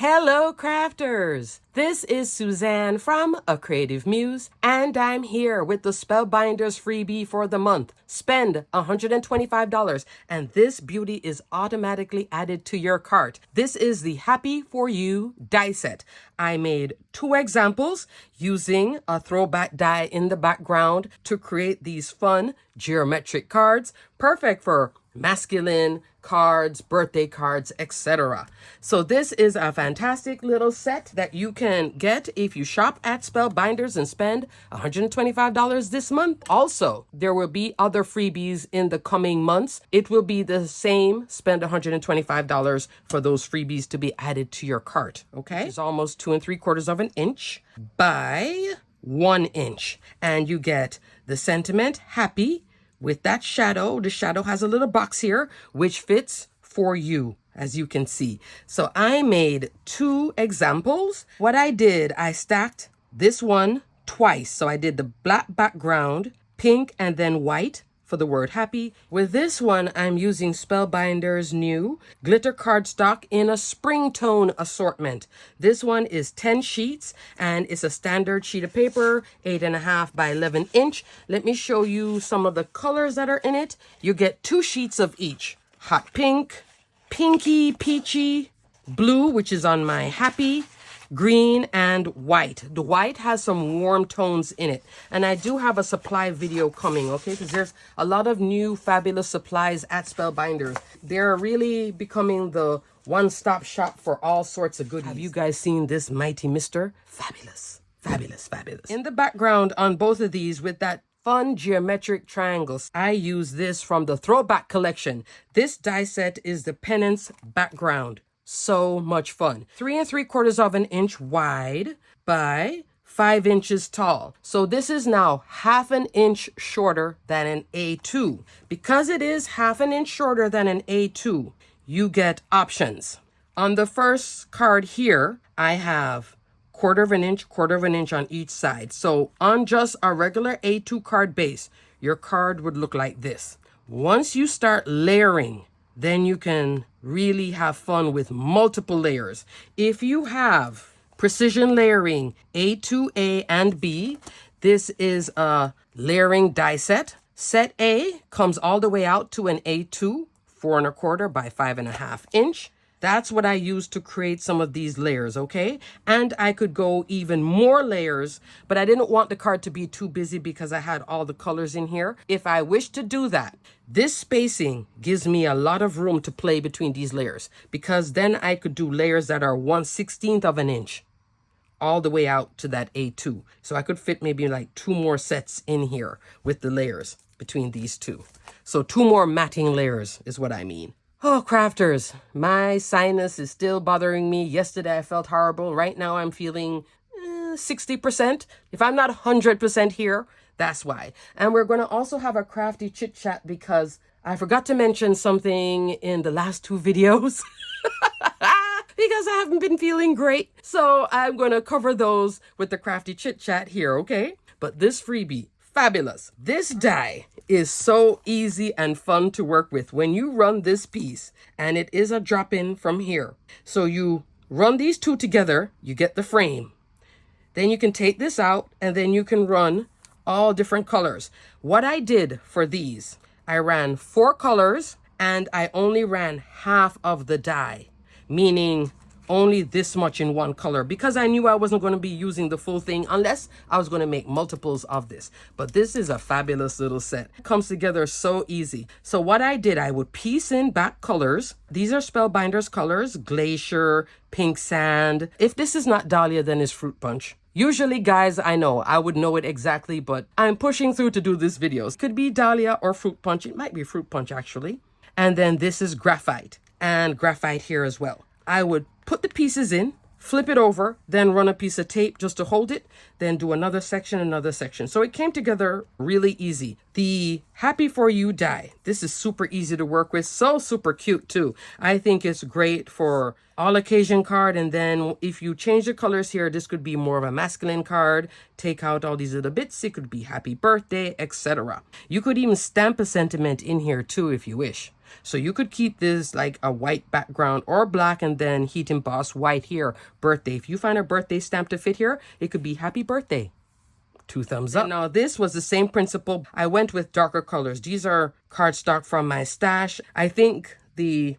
Hello, crafters! This is Suzanne from A Creative Muse, and I'm here with the Spellbinders freebie for the month. Spend $125, and this beauty is automatically added to your cart. This is the Happy For You die set. I made 2 examples using a throwback die in the background to create these fun geometric cards, perfect for masculine cards, birthday cards, etc. So this is a fantastic little set that you can get if you shop at Spellbinders and spend $125 this month. Also, there will be other freebies in the coming months. It will be the same, spend $125 for those freebies to be added to your cart, okay? It's almost 2 3/4 of an inch by 1 inch. And you get the sentiment, happy, with that shadow. The shadow has a little box here, which fits for you, as you can see. So I made 2 examples. What I did, I stacked this one twice. So I did the black background, pink, and then white for the word happy. With this one, I'm using Spellbinders' new glitter cardstock in a spring tone assortment. This one is 10 sheets, and it's a standard sheet of paper, 8.5 by 11 inch. Let me show you some of the colors that are in it. You get 2 sheets of each. Hot pink, pinky, peachy, blue, which is on my happy, green, and white. The white has some warm tones in it. And I do have a supply video coming, okay? Because there's a lot of new fabulous supplies at Spellbinders. They're really becoming the one-stop shop for all sorts of goodies. Have you guys seen this mighty mister? Fabulous, fabulous, fabulous. In the background on both of these with that fun geometric triangles, I use this from the Throwback collection. This die set is the Penance background. So much fun. 3 3/4 of an inch wide by 5 inches tall. So this is now 1/2 an inch shorter than an A2. Because it is 1/2 an inch shorter than an A2, you get options. On the first card here, I have 1/4 of an inch on each side. So on just a regular A2 card base, your card would look like this. Once you start layering, then you can really have fun with multiple layers. If you have precision layering A2A and B, this is a layering die set. Set A comes all the way out to an A2, 4 1/4 by 5.5 inch. That's what I use to create some of these layers, okay? And I could go even more layers, but I didn't want the card to be too busy because I had all the colors in here. If I wish to do that, this spacing gives me a lot of room to play between these layers, because then I could do layers that are 1/16 of an inch all the way out to that A2. So I could fit maybe like 2 more sets in here with the layers between these 2. So 2 more matting layers is what I mean. Oh, crafters, my sinus is still bothering me. Yesterday I felt horrible. Right now I'm feeling 60%. If I'm not 100% here, that's why. And we're going to also have a crafty chit chat because I forgot to mention something in the last 2 videos. Because I haven't been feeling great. So I'm going to cover those with the crafty chit chat here, okay? But this freebie, fabulous. This die is so easy and fun to work with. When you run this piece, and it is a drop-in from here. So you run these 2 together, you get the frame. Then you can take this out, and then you can run all different colors. What I did for these, I ran 4 colors, and I only ran half of the die, meaning only this much in one color, because I knew I wasn't going to be using the full thing unless I was going to make multiples of this. But this is a fabulous little set. It comes together so easy. So what I did, I would piece in back colors. These are Spellbinders colors, Glacier, Pink Sand. If this is not Dahlia, then it's Fruit Punch. Usually, guys, I know, I would know it exactly, but I'm pushing through to do this video. Could be Dahlia or Fruit Punch. It might be Fruit Punch, actually. And then this is Graphite, and Graphite here as well. I would put the pieces in, flip it over, then run a piece of tape just to hold it, then do another section. So it came together really easy. The Happy For You die. This is super easy to work with, so super cute too. I think it's great for all occasion card. And then if you change the colors here, this could be more of a masculine card. Take out all these little bits. It could be happy birthday, etc. You could even stamp a sentiment in here too if you wish. So you could keep this like a white background or black and then heat emboss white here, birthday. If you find a birthday stamp to fit here, it could be happy birthday. 2 thumbs up. Now this was the same principle. I went with darker colors. These are cardstock from my stash. I think the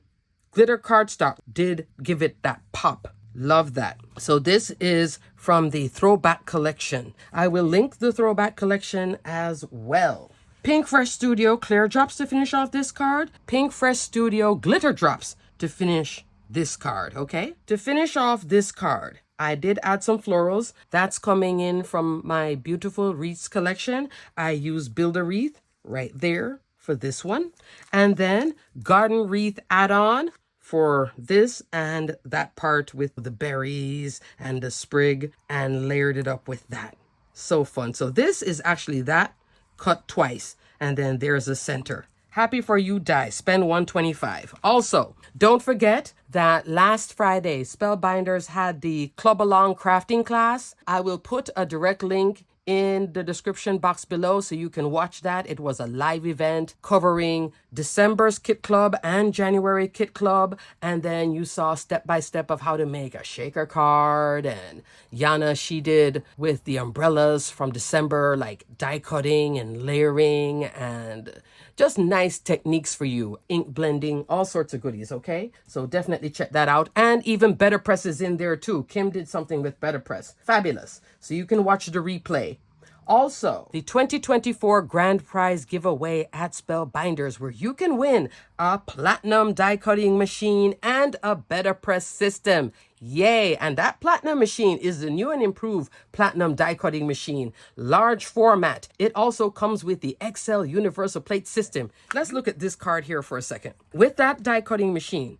glitter cardstock did give it that pop. Love that. So this is from the Throwback Collection. I will link the Throwback Collection as well. Pink Fresh Studio Clear Drops to finish off this card. Pink Fresh Studio Glitter Drops to finish this card, okay? To finish off this card, I did add some florals. That's coming in from my beautiful wreaths collection. I used Build a Wreath right there for this one. And then Garden Wreath add-on for this and that part with the berries and the sprig and layered it up with that. So fun. So this is actually that cut twice. And then there's a center. Happy for you, die. Spend $125. Also, don't forget that last Friday, Spellbinders had the Club Along crafting class. I will put a direct link in the description box below so you can watch that. It was a live event covering December's Kit Club and January Kit Club. And then you saw step by step of how to make a shaker card. And Yana, she did with the umbrellas from December, like die cutting and layering and just nice techniques for you. Ink blending, all sorts of goodies, okay? So definitely check that out. And even Better Press is in there too. Kim did something with Better Press. Fabulous. So you can watch the replay. Also, the 2024 Grand Prize giveaway at Spellbinders, where you can win a platinum die cutting machine and a Better Press system. Yay! And that platinum machine is the new and improved platinum die cutting machine. Large format. It also comes with the XL universal plate system. Let's look at this card here for a second. With that die cutting machine,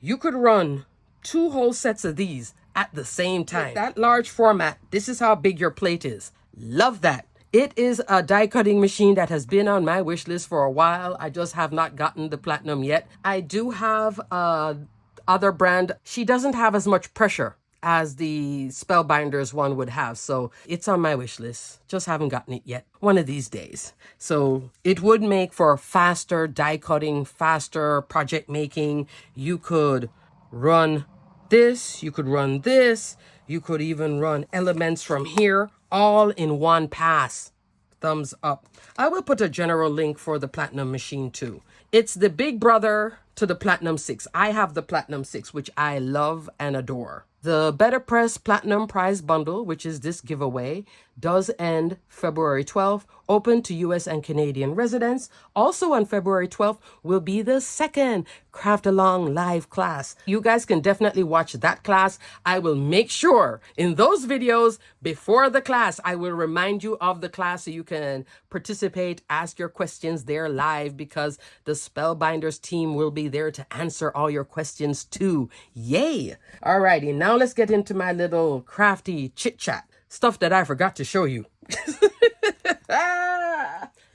you could run 2 whole sets of these at the same time. With that large format, this is how big your plate is. Love that. It is a die cutting machine that has been on my wish list for a while. I just have not gotten the platinum yet. I do have other brand. She doesn't have as much pressure as the Spellbinders one would have. So it's on my wish list. Just haven't gotten it yet. One of these days. So it would make for faster die cutting, faster project making. You could run this. You could run this. You could even run elements from here all in one pass. Thumbs up. I will put a general link for the Platinum machine too. It's the big brother to the Platinum 6. I have the Platinum 6, which I love and adore. The Better Press Platinum Prize Bundle, which is this giveaway, does end February 12th, open to US and Canadian residents. Also on February 12th will be the second Craft Along live class. You guys can definitely watch that class. I will make sure in those videos before the class, I will remind you of the class so you can participate, ask your questions there live because the Spellbinders team will be there to answer all your questions too. Yay! Alrighty, now let's get into my little crafty chit chat. Stuff that I forgot to show you.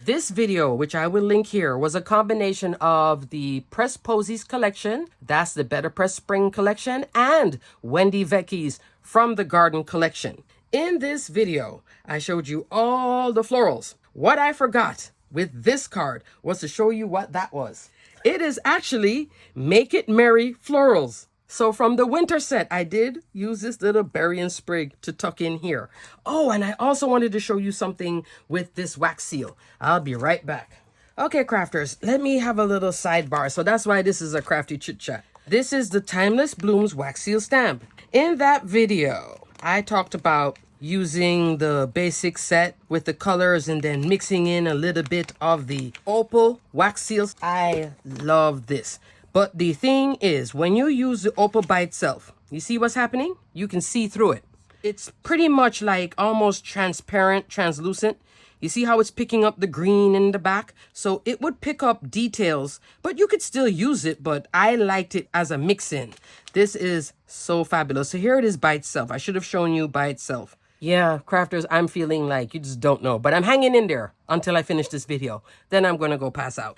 This video, which I will link here, was a combination of the Press Posies collection, that's the Better Press Spring collection, and Wendy Vecchi's From the Garden collection. In this video, I showed you all the florals. What I forgot with this card was to show you what that was. It is actually Make It Merry Florals. So from the winter set, I did use this little berry and sprig to tuck in here. Oh, and I also wanted to show you something with this wax seal. I'll be right back. Okay, crafters, let me have a little sidebar. So that's why this is a crafty chit chat. This is the Timeless Blooms wax seal stamp. In that video, I talked about using the basic set with the colors and then mixing in a little bit of the opal wax seals. I love this. But the thing is, when you use the opal by itself, you see what's happening? You can see through it. It's pretty much like almost transparent, translucent. You see how it's picking up the green in the back? So it would pick up details, but you could still use it, but I liked it as a mix-in. This is so fabulous. So here it is by itself. I should have shown you by itself. Yeah, crafters, I'm feeling like you just don't know, but I'm hanging in there until I finish this video. Then I'm going to go pass out.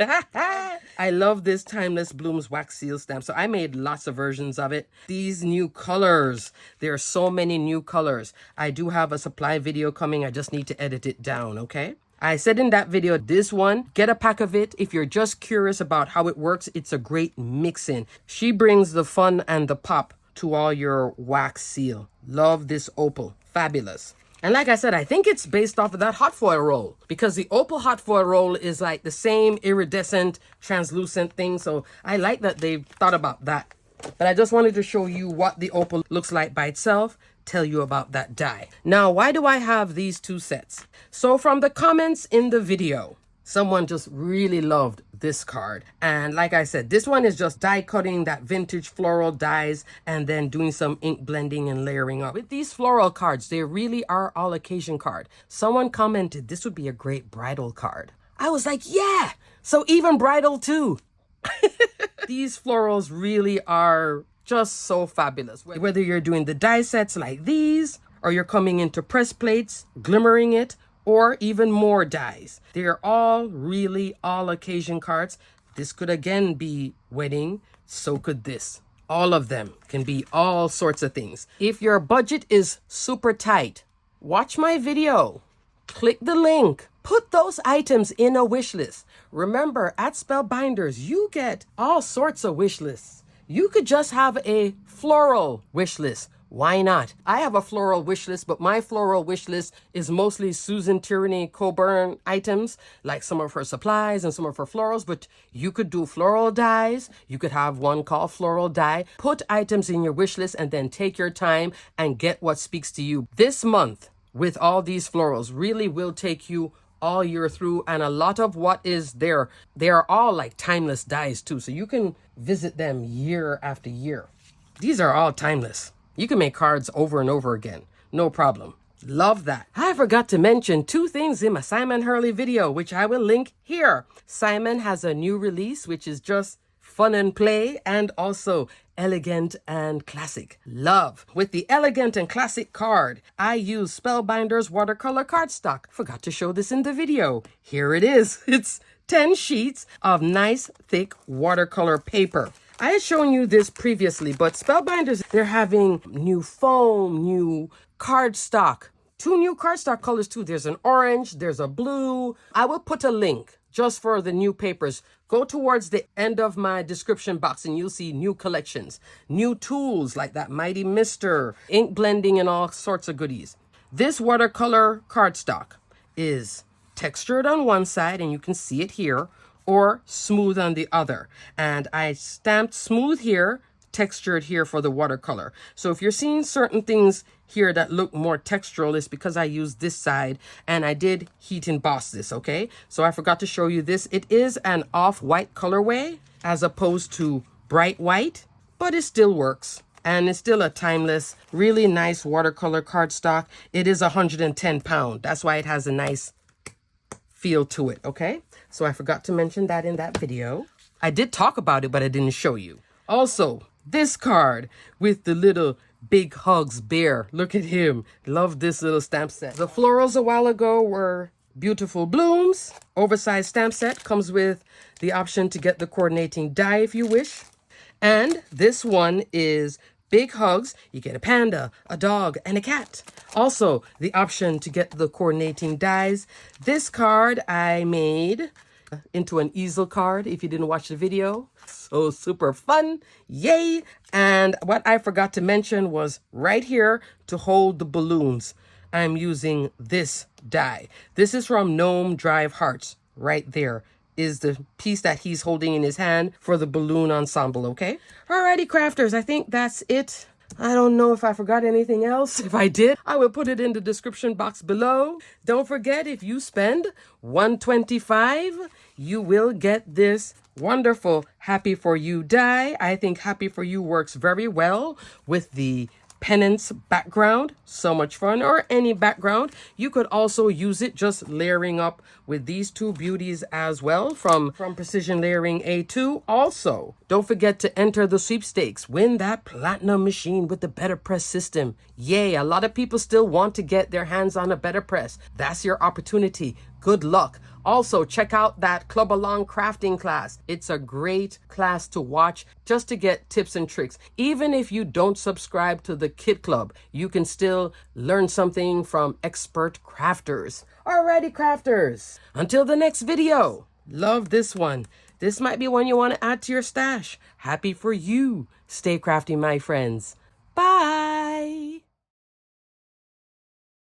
I love this Timeless Blooms wax seal stamp. So I made lots of versions of it. These new colors, there are so many new colors. I do have a supply video coming. I just need to edit it down, okay? I said in that video, this one, get a pack of it. If you're just curious about how it works, it's a great mix-in. She brings the fun and the pop to all your wax seal. Love this opal. Fabulous. And like I said, I think it's based off of that hot foil roll, because the opal hot foil roll is like the same iridescent, translucent thing. So I like that they thought about that. But I just wanted to show you what the opal looks like by itself, tell you about that die. Now, why do I have these two sets? So from the comments in the video, someone just really loved this card. And like I said, this one is just die cutting that vintage floral dies and then doing some ink blending and layering up. With these floral cards, they really are all occasion card. Someone commented this would be a great bridal card. I was like, yeah, so even bridal too. These florals really are just so fabulous. Whether you're doing the die sets like these, or you're coming into press plates, glimmering it, or even more dies. They're all really all occasion cards. This could again be wedding, so could this. All of them can be all sorts of things. If your budget is super tight, watch my video. Click the link. Put those items in a wish list. Remember, at Spellbinders, you get all sorts of wish lists. You could just have a floral wish list. Why not? I have a floral wish list, but my floral wish list is mostly Susan Tierney Coburn items, like some of her supplies and some of her florals, but you could do floral dies. You could have one called floral die. Put items in your wish list and then take your time and get what speaks to you. This month, with all these florals, really will take you all year through, and a lot of what is there, they are all like timeless dies too, so you can visit them year after year. These are all timeless. You can make cards over and over again, no problem. Love that. I forgot to mention two things in my Simon Hurley video, which I will link here. Simon has a new release, which is just fun and play, and also elegant and classic. Love. With the elegant and classic card, I use Spellbinders watercolor cardstock. Forgot to show this in the video. Here it is. It's 10 sheets of nice thick watercolor paper. I had shown you this previously, but Spellbinders, they're having new foam, new cardstock, 2 new cardstock colors too. There's an orange, there's a blue. I will put a link just for the new papers. Go towards the end of my description box and you'll see new collections, new tools like that Mighty Mister, ink blending and all sorts of goodies. This watercolor cardstock is textured on one side, and you can see it here, or smooth on the other. And I stamped smooth here, textured here for the watercolor. So if you're seeing certain things here that look more textural, it's because I used this side and I did heat emboss this, okay? So I forgot to show you this. It is an off-white colorway as opposed to bright white, but it still works. And it's still a timeless, really nice watercolor cardstock. It is 110 pounds. That's why it has a nice feel to it, okay? So I forgot to mention that in that video. I did talk about it, but I didn't show you. Also, this card with the little Big Hugs bear. Look at him. Love this little stamp set. The florals a while ago were Beautiful Blooms. Oversized stamp set comes with the option to get the coordinating die if you wish. And this one is Big Hugs. You get a panda, a dog, and a cat. Also, the option to get the coordinating dies. This card I made into an easel card if you didn't watch the video. So super fun. Yay. And what I forgot to mention was right here to hold the balloons, I'm using this die. This is from Gnome Drive Hearts. Right there is the piece that he's holding in his hand for the balloon ensemble, okay? Alrighty, crafters, I think that's it. I don't know if I forgot anything else. If I did, I will put it in the description box below. Don't forget, if you spend $125, you will get this wonderful Happy For You die. I think Happy For You works very well with the pennants background. So much fun. Or any background. You could also use it just layering up with these two beauties as well from Precision Layering A2. Also, don't forget to enter the sweepstakes. Win that platinum machine with the Better Press system. Yay, a lot of people still want to get their hands on a Better Press. That's your opportunity. Good luck. Also, check out that Club Along crafting class. It's a great class to watch just to get tips and tricks. Even if you don't subscribe to the Kit Club, you can still learn something from expert crafters. Alrighty, crafters. Until the next video. Love this one. This might be one you want to add to your stash. Happy for you. Stay crafty, my friends. Bye.